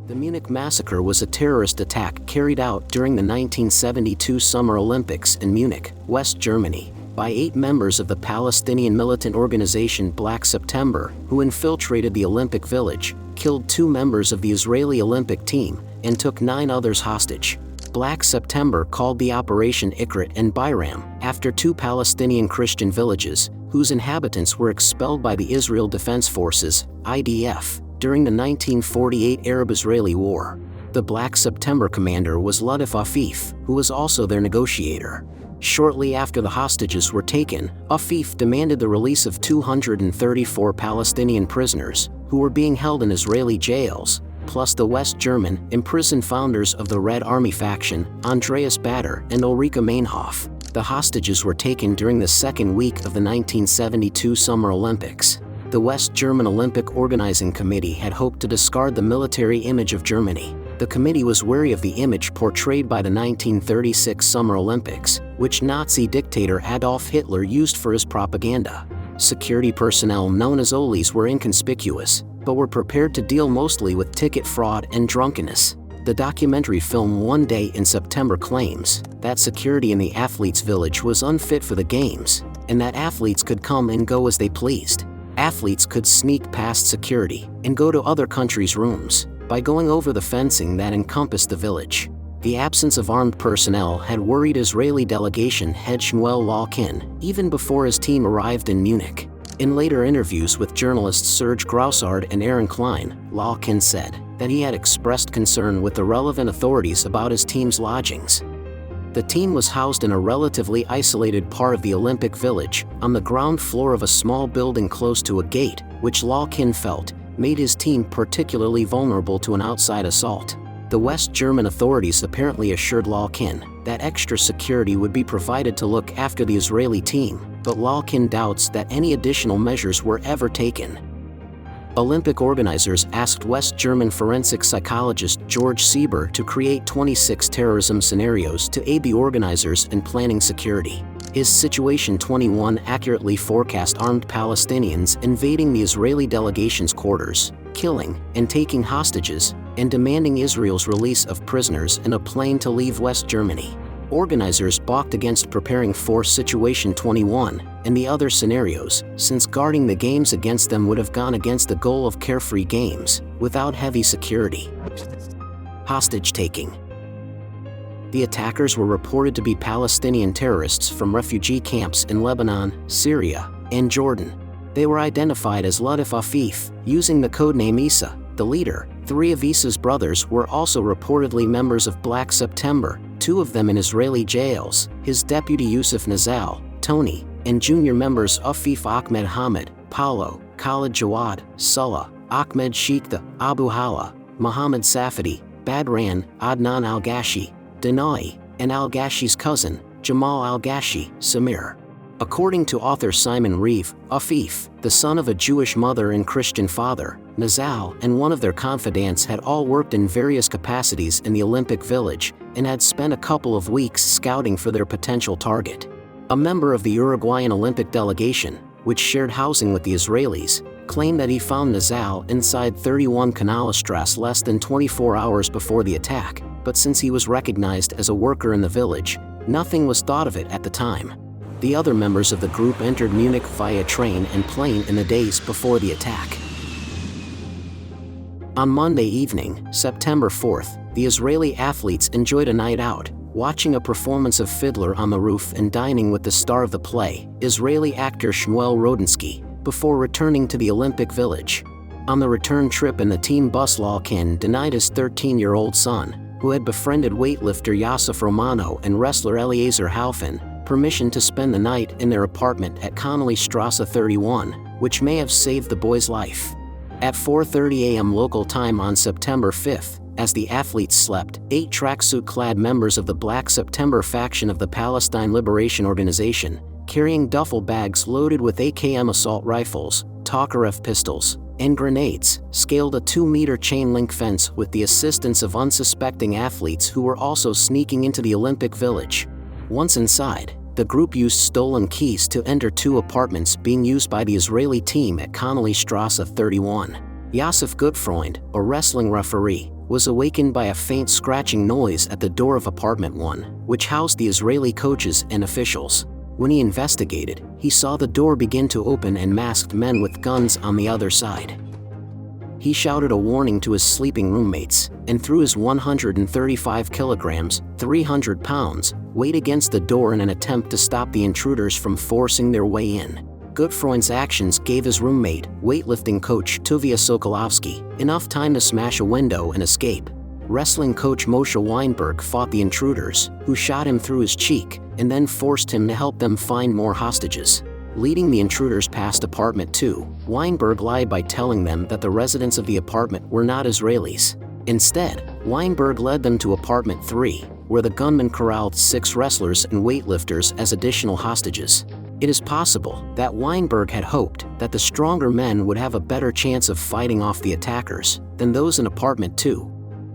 The Munich massacre was a terrorist attack carried out during the 1972 Summer Olympics in Munich, West Germany, by 8 members of the Palestinian militant organization Black September, who infiltrated the Olympic Village, killed 2 members of the Israeli Olympic team, and took 9 others hostage. Black September called the operation Iqrit and Biram, after 2 Palestinian Christian villages, whose inhabitants were expelled by the Israel Defense Forces, IDF, during the 1948 Arab-Israeli War. The Black September commander was Luttif Afif, who was also their negotiator. Shortly after the hostages were taken, Afif demanded the release of 234 Palestinian prisoners, who were being held in Israeli jails, plus the West German, imprisoned founders of the Red Army faction, Andreas Baader and Ulrike Meinhof. The hostages were taken during the second week of the 1972 Summer Olympics. The West German Olympic Organizing Committee had hoped to discard the military image of Germany. The committee was wary of the image portrayed by the 1936 Summer Olympics, which Nazi dictator Adolf Hitler used for his propaganda. Security personnel known as Olis were inconspicuous, but were prepared to deal mostly with ticket fraud and drunkenness. The documentary film One Day in September claims that security in the athletes' village was unfit for the games, and that athletes could come and go as they pleased. Athletes could sneak past security and go to other countries' rooms by going over the fencing that encompassed the village. The absence of armed personnel had worried Israeli delegation head Shmuel Lalkin even before his team arrived in Munich. In later interviews with journalists Serge Groussard and Aaron Klein, Lalkin said that he had expressed concern with the relevant authorities about his team's lodgings. The team was housed in a relatively isolated part of the Olympic Village, on the ground floor of a small building close to a gate, which Lalkin felt made his team particularly vulnerable to an outside assault. The West German authorities apparently assured Lalkin that extra security would be provided to look after the Israeli team, but Lalkin doubts that any additional measures were ever taken. Olympic organizers asked West German forensic psychologist George Sieber to create 26 terrorism scenarios to aid the organizers in planning security. His Situation 21 accurately forecast armed Palestinians invading the Israeli delegation's quarters, killing and taking hostages, and demanding Israel's release of prisoners in a plane to leave West Germany. Organizers balked against preparing for Situation 21 and the other scenarios, since guarding the games against them would have gone against the goal of carefree games, without heavy security. Hostage-taking. The attackers were reported to be Palestinian terrorists from refugee camps in Lebanon, Syria, and Jordan. They were identified as Luttif Afif, using the codename Isa, the leader. 3 of Isa's brothers were also reportedly members of Black September, 2 of them in Israeli jails, his deputy Yusuf Nazal, Tony, and junior members Afif Ahmed Hamid, Paulo, Khalid Jawad, Sulla, Ahmed Sheikh, Abu Hala, Mohammed Safadi, Badran, Adnan al-Ghashi, Denai, and al-Ghashi's cousin, Jamal al-Ghashi, Samir. According to author Simon Reeve, Afif, the son of a Jewish mother and Christian father, Nazal and one of their confidants had all worked in various capacities in the Olympic Village and had spent a couple of weeks scouting for their potential target. A member of the Uruguayan Olympic delegation, which shared housing with the Israelis, claimed that he found Nazal inside 31 Kanalstrasse less than 24 hours before the attack, but since he was recognized as a worker in the village, nothing was thought of it at the time. The other members of the group entered Munich via train and plane in the days before the attack. On Monday evening, September 4th, the Israeli athletes enjoyed a night out, watching a performance of Fiddler on the Roof and dining with the star of the play, Israeli actor Shmuel Rodensky, before returning to the Olympic Village. On the return trip in the team bus, Lalkin denied his 13-year-old son, who had befriended weightlifter Yosef Romano and wrestler Eliezer Halfin, permission to spend the night in their apartment at Connolly-Strasse 31, which may have saved the boy's life. At 4:30 a.m. local time on September 5th, as the athletes slept, 8 tracksuit-clad members of the Black September faction of the Palestine Liberation Organization, carrying duffel bags loaded with AKM assault rifles, Tokarev pistols, and grenades, scaled a 2-meter chain-link fence with the assistance of unsuspecting athletes who were also sneaking into the Olympic Village. Once inside, the group used stolen keys to enter 2 apartments being used by the Israeli team at Connolly-Strasse 31. Josef Gutfreund, a wrestling referee, was awakened by a faint scratching noise at the door of apartment 1, which housed the Israeli coaches and officials. When he investigated, he saw the door begin to open and masked men with guns on the other side. He shouted a warning to his sleeping roommates, and threw his 135 kilograms, 300 pounds, weight against the door in an attempt to stop the intruders from forcing their way in. Gutfreund's actions gave his roommate, weightlifting coach Tuvia Sokolovsky, enough time to smash a window and escape. Wrestling coach Moshe Weinberg fought the intruders, who shot him through his cheek, and then forced him to help them find more hostages. Leading the intruders past apartment 2, Weinberg lied by telling them that the residents of the apartment were not Israelis. Instead, Weinberg led them to apartment 3, where the gunman corralled 6 wrestlers and weightlifters as additional hostages. It is possible that Weinberg had hoped that the stronger men would have a better chance of fighting off the attackers than those in apartment 2.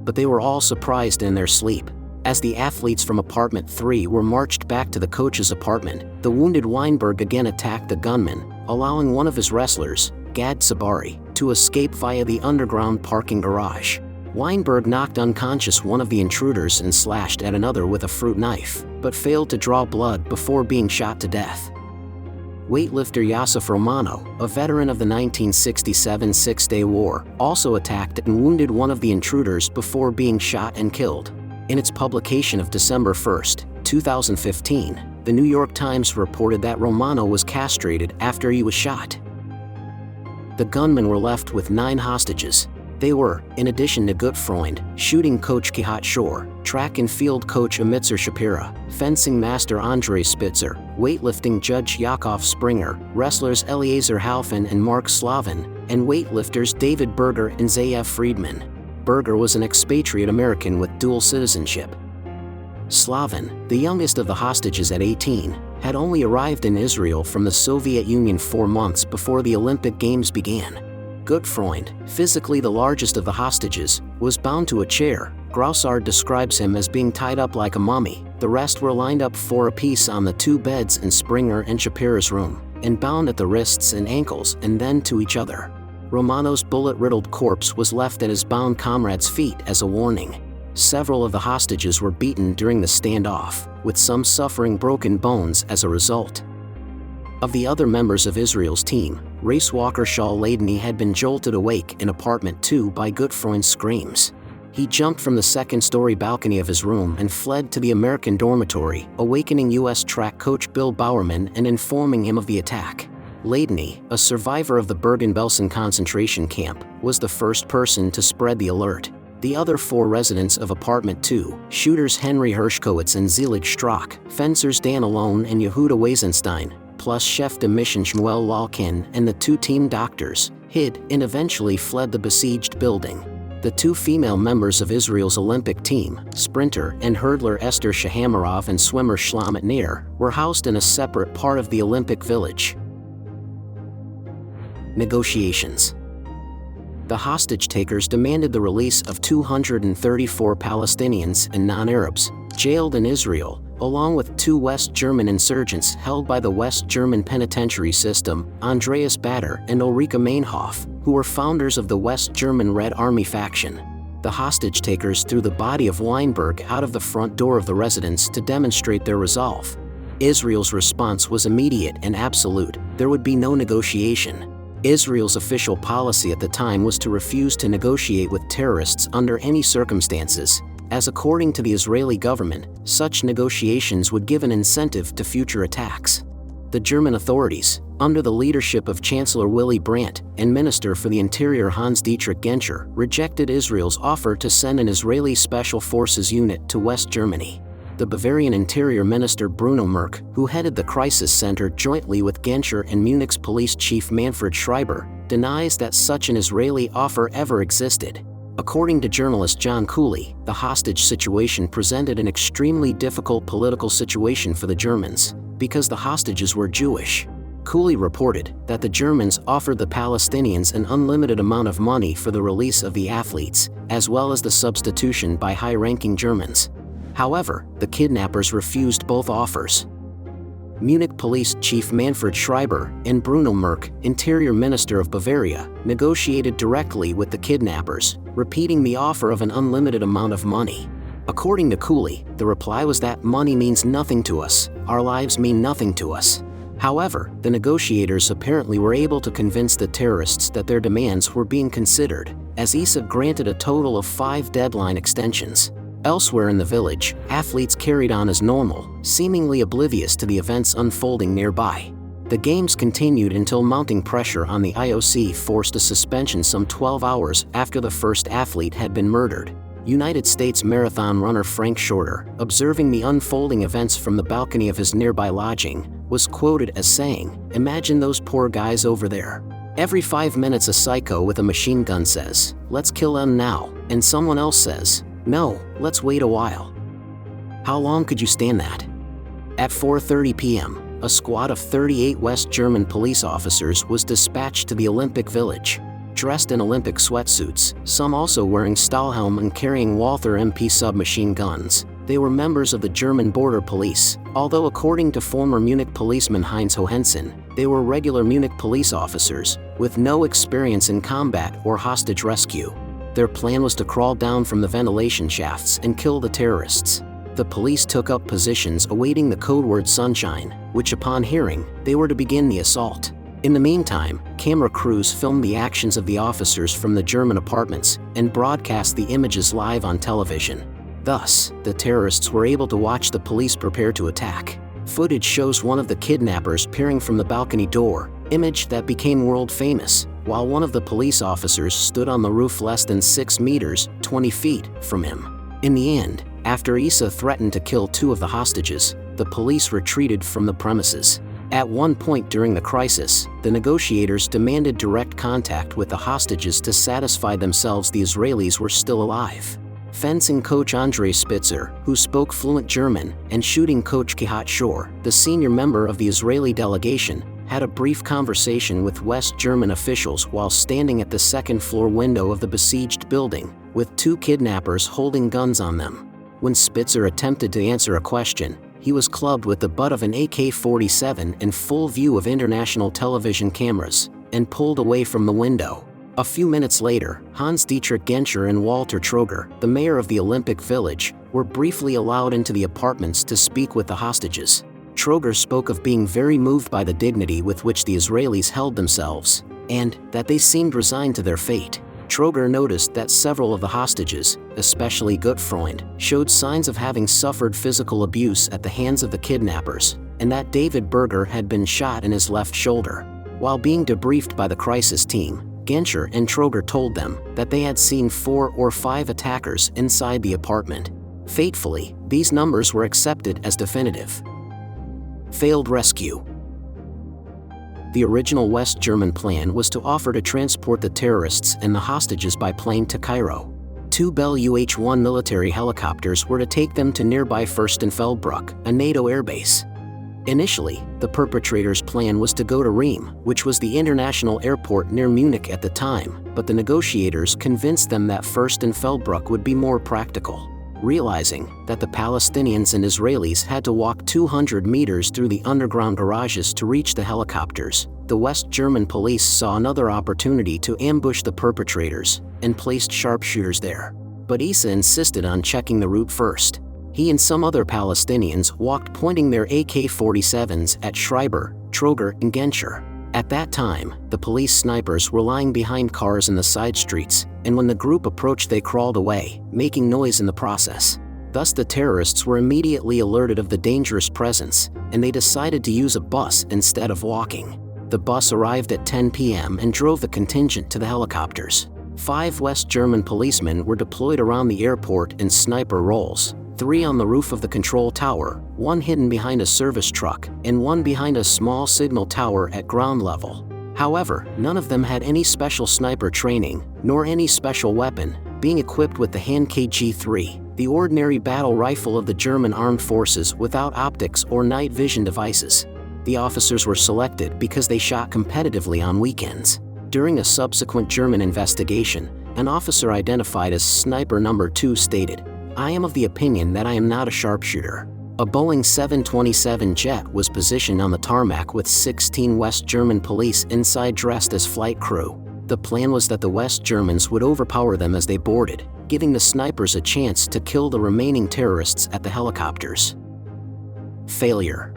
But they were all surprised in their sleep. As the athletes from apartment 3 were marched back to the coach's apartment, the wounded Weinberg again attacked the gunman, allowing one of his wrestlers, Gad Sabari, to escape via the underground parking garage. Weinberg knocked unconscious one of the intruders and slashed at another with a fruit knife, but failed to draw blood before being shot to death. Weightlifter Yosef Romano, a veteran of the 1967 Six-Day War, also attacked and wounded one of the intruders before being shot and killed. In its publication of December 1, 2015, the New York Times reported that Romano was castrated after he was shot. The gunmen were left with 9 hostages. They were, in addition to Gutfreund, shooting coach Kihat Shor, track and field coach Amitzer Shapira, fencing master Andre Spitzer, weightlifting judge Yakov Springer, wrestlers Eliezer Halfin and Mark Slavin, and weightlifters David Berger and Ze'ev Friedman. Berger was an expatriate American with dual citizenship. Slavin, the youngest of the hostages at 18, had only arrived in Israel from the Soviet Union 4 months before the Olympic Games began. Gutfreund, physically the largest of the hostages, was bound to a chair. Groussard describes him as being tied up like a mummy. The rest were lined up 4 apiece on the 2 beds in Springer and Shapira's room, and bound at the wrists and ankles and then to each other. Romano's bullet-riddled corpse was left at his bound comrade's feet as a warning. Several of the hostages were beaten during the standoff, with some suffering broken bones as a result. Of the other members of Israel's team, racewalker Shaul Ladeney had been jolted awake in apartment 2 by Gutfreund's screams. He jumped from the second-story balcony of his room and fled to the American dormitory, awakening U.S. track coach Bill Bowerman and informing him of the attack. Ladeney, a survivor of the Bergen-Belsen concentration camp, was the first person to spread the alert. The other 4 residents of apartment 2, shooters Henry Hershkowitz and Zelig Strock, fencers Dan Alone and Yehuda Weizenstein, plus chef de mission Shmuel Lalkin and the 2 team doctors, hid and eventually fled the besieged building. The 2 female members of Israel's Olympic team, sprinter and hurdler Esther Shahamarov and swimmer Shlomet Nir, were housed in a separate part of the Olympic Village. Negotiations. The hostage-takers demanded the release of 234 Palestinians and non-Arabs jailed in Israel, along with 2 West German insurgents held by the West German penitentiary system, Andreas Baader and Ulrike Meinhof, who were founders of the West German Red Army faction. The hostage-takers threw the body of Weinberg out of the front door of the residence to demonstrate their resolve. Israel's response was immediate and absolute. There would be no negotiation. Israel's official policy at the time was to refuse to negotiate with terrorists under any circumstances, as according to the Israeli government, such negotiations would give an incentive to future attacks. The German authorities, under the leadership of Chancellor Willy Brandt and Minister for the Interior Hans-Dietrich Genscher, rejected Israel's offer to send an Israeli Special Forces unit to West Germany. The Bavarian Interior Minister Bruno Merk, who headed the crisis center jointly with Genscher and Munich's police chief Manfred Schreiber, denies that such an Israeli offer ever existed. According to journalist John Cooley, the hostage situation presented an extremely difficult political situation for the Germans, because the hostages were Jewish. Cooley reported that the Germans offered the Palestinians an unlimited amount of money for the release of the athletes, as well as the substitution by high-ranking Germans. However, the kidnappers refused both offers. Munich Police Chief Manfred Schreiber and Bruno Merck, Interior Minister of Bavaria, negotiated directly with the kidnappers, repeating the offer of an unlimited amount of money. According to Cooley, the reply was that money means nothing to us, our lives mean nothing to us. However, the negotiators apparently were able to convince the terrorists that their demands were being considered, as ISA granted a total of 5 deadline extensions. Elsewhere in the village, athletes carried on as normal, seemingly oblivious to the events unfolding nearby. The games continued until mounting pressure on the IOC forced a suspension some 12 hours after the first athlete had been murdered. United States marathon runner Frank Shorter, observing the unfolding events from the balcony of his nearby lodging, was quoted as saying, "Imagine those poor guys over there. Every 5 minutes a psycho with a machine gun says, 'Let's kill them now,' and someone else says, 'No, let's wait a while.' How long could you stand that?" At 4:30 p.m., a squad of 38 West German police officers was dispatched to the Olympic Village. Dressed in Olympic sweatsuits, some also wearing Stahlhelm and carrying Walther MP submachine guns, they were members of the German border police, although according to former Munich policeman Heinz Hohensen, they were regular Munich police officers, with no experience in combat or hostage rescue. Their plan was to crawl down from the ventilation shafts and kill the terrorists. The police took up positions awaiting the code word Sunshine, which upon hearing, they were to begin the assault. In the meantime, camera crews filmed the actions of the officers from the German apartments and broadcast the images live on television. Thus, the terrorists were able to watch the police prepare to attack. Footage shows one of the kidnappers peering from the balcony door, image that became world famous, while one of the police officers stood on the roof less than 6 meters, 20 feet, from him. In the end, after Issa threatened to kill 2 of the hostages, the police retreated from the premises. At one point during the crisis, the negotiators demanded direct contact with the hostages to satisfy themselves the Israelis were still alive. Fencing coach Andreas Spitzer, who spoke fluent German, and shooting coach Kehat Shor, the senior member of the Israeli delegation, had a brief conversation with West German officials while standing at the second-floor window of the besieged building, with 2 kidnappers holding guns on them. When Spitzer attempted to answer a question, he was clubbed with the butt of an AK-47 in full view of international television cameras, and pulled away from the window. A few minutes later, Hans-Dietrich Genscher and Walter Troger, the mayor of the Olympic Village, were briefly allowed into the apartments to speak with the hostages. Troger spoke of being very moved by the dignity with which the Israelis held themselves, and that they seemed resigned to their fate. Troger noticed that several of the hostages, especially Gutfreund, showed signs of having suffered physical abuse at the hands of the kidnappers, and that David Berger had been shot in his left shoulder. While being debriefed by the crisis team, Genscher and Troger told them that they had seen 4 or 5 attackers inside the apartment. Fatefully, these numbers were accepted as definitive. Failed rescue. The original West German plan was to offer to transport the terrorists and the hostages by plane to Cairo. 2 Bell UH-1 military helicopters were to take them to nearby Fürstenfeldbruck, a NATO airbase. Initially, the perpetrators' plan was to go to Riem, which was the international airport near Munich at the time, but the negotiators convinced them that Fürstenfeldbruck would be more practical. Realizing that the Palestinians and Israelis had to walk 200 meters through the underground garages to reach the helicopters, the West German police saw another opportunity to ambush the perpetrators and placed sharpshooters there. But Issa insisted on checking the route first. He and some other Palestinians walked pointing their AK-47s at Schreiber, Troger, and Genscher. At that time, the police snipers were lying behind cars in the side streets, and when the group approached they crawled away, making noise in the process. Thus the terrorists were immediately alerted of the dangerous presence, and they decided to use a bus instead of walking. The bus arrived at 10 p.m. and drove the contingent to the helicopters. 5 West German policemen were deployed around the airport in sniper roles, 3 on the roof of the control tower, 1 hidden behind a service truck, and 1 behind a small signal tower at ground level. However, none of them had any special sniper training, nor any special weapon, being equipped with the Hand KG-3, the ordinary battle rifle of the German armed forces without optics or night vision devices. The officers were selected because they shot competitively on weekends. During a subsequent German investigation, an officer identified as Sniper Number 2 stated, "I am of the opinion that I am not a sharpshooter. A Boeing 727 jet was positioned on the tarmac with 16 West German police inside dressed as flight crew. The plan was that the West Germans would overpower them as they boarded, giving the snipers a chance to kill the remaining terrorists at the helicopters. Failure.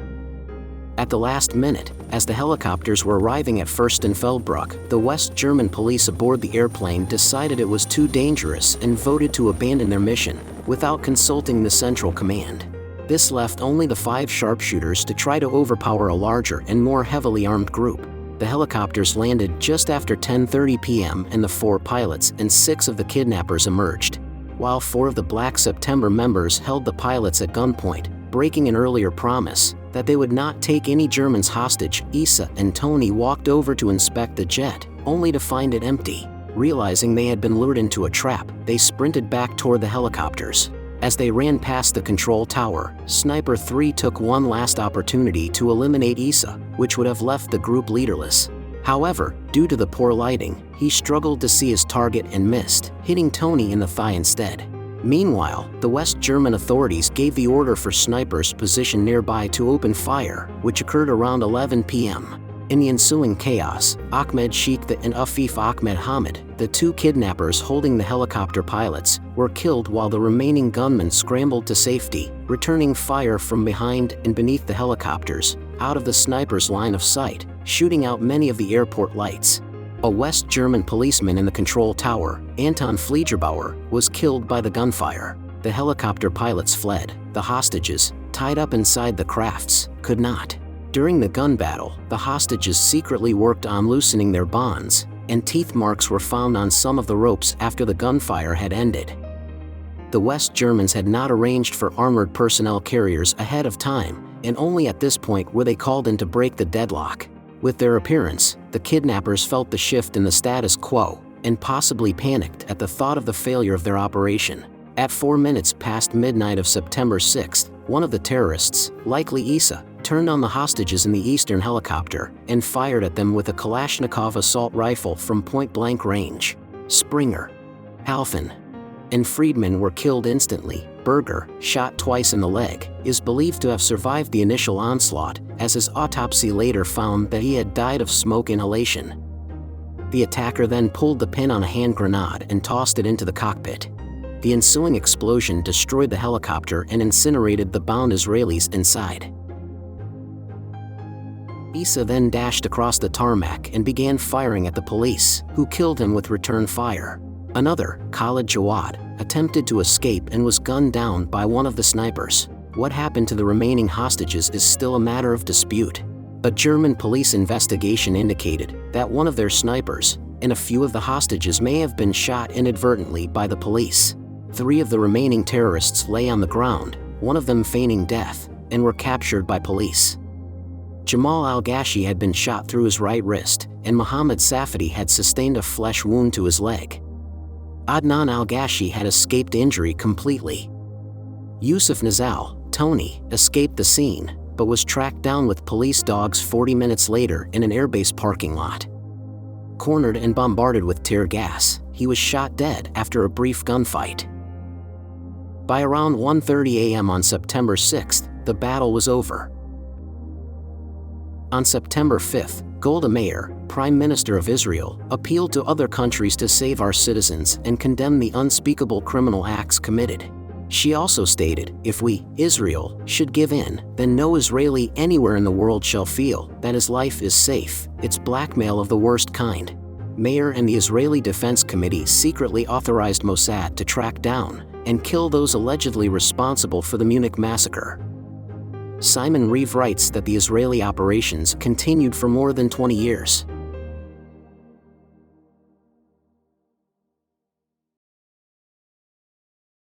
At the last minute, as the helicopters were arriving at Fürstenfeldbruck, the West German police aboard the airplane decided it was too dangerous and voted to abandon their mission, without consulting the Central Command. This left only the 5 sharpshooters to try to overpower a larger and more heavily armed group. The helicopters landed just after 10:30 p.m. and the 4 pilots and 6 of the kidnappers emerged, while 4 of the Black September members held the pilots at gunpoint, breaking an earlier promise that they would not take any Germans hostage. Isa and Tony walked over to inspect the jet, only to find it empty. Realizing they had been lured into a trap, they sprinted back toward the helicopters. As they ran past the control tower, Sniper 3 took one last opportunity to eliminate Isa, which would have left the group leaderless. However, due to the poor lighting, he struggled to see his target and missed, hitting Tony in the thigh instead. Meanwhile, the West German authorities gave the order for snipers positioned nearby to open fire, which occurred around 11 p.m. In the ensuing chaos, Ahmed Sheikh and Afif Ahmed Hamid, the 2 kidnappers holding the helicopter pilots, were killed while the remaining gunmen scrambled to safety, returning fire from behind and beneath the helicopters, out of the snipers' line of sight, shooting out many of the airport lights. A West German policeman in the control tower, Anton Fliegerbauer, was killed by the gunfire. The helicopter pilots fled. The hostages, tied up inside the crafts, could not. During the gun battle, the hostages secretly worked on loosening their bonds, and teeth marks were found on some of the ropes after the gunfire had ended. The West Germans had not arranged for armored personnel carriers ahead of time, and only at this point were they called in to break the deadlock. With their appearance, the kidnappers felt the shift in the status quo, and possibly panicked at the thought of the failure of their operation. At 4 minutes past midnight of September 6th, one of the terrorists, likely Isa, turned on the hostages in the eastern helicopter and fired at them with a Kalashnikov assault rifle from point-blank range. Springer, Halfin, and Friedman were killed instantly. Berger, shot twice in the leg, is believed to have survived the initial onslaught, as his autopsy later found that he had died of smoke inhalation. The attacker then pulled the pin on a hand grenade and tossed it into the cockpit. The ensuing explosion destroyed the helicopter and incinerated the bound Israelis inside. Isa then dashed across the tarmac and began firing at the police, who killed him with return fire. Another, Khalid Jawad, attempted to escape and was gunned down by one of the snipers. What happened to the remaining hostages is still a matter of dispute. A German police investigation indicated that one of their snipers and a few of the hostages may have been shot inadvertently by the police. 3 of the remaining terrorists lay on the ground, one of them feigning death, and were captured by police. Jamal al-Ghashi had been shot through his right wrist, and Mohammed Safadi had sustained a flesh wound to his leg. Adnan al-Ghashi had escaped injury completely. Yusuf Nazal, Tony, escaped the scene, but was tracked down with police dogs 40 minutes later in an airbase parking lot. Cornered and bombarded with tear gas, he was shot dead after a brief gunfight. By around 1:30 a.m. on September 6th, the battle was over. On September 5th, Golda Meir, Prime Minister of Israel, appealed to other countries to save our citizens and condemn the unspeakable criminal acts committed. She also stated, if we, Israel, should give in, then no Israeli anywhere in the world shall feel that his life is safe. It's blackmail of the worst kind. Meir and the Israeli Defense Committee secretly authorized Mossad to track down and kill those allegedly responsible for the Munich massacre. Simon Reeve writes that the Israeli operations continued for more than 20 years.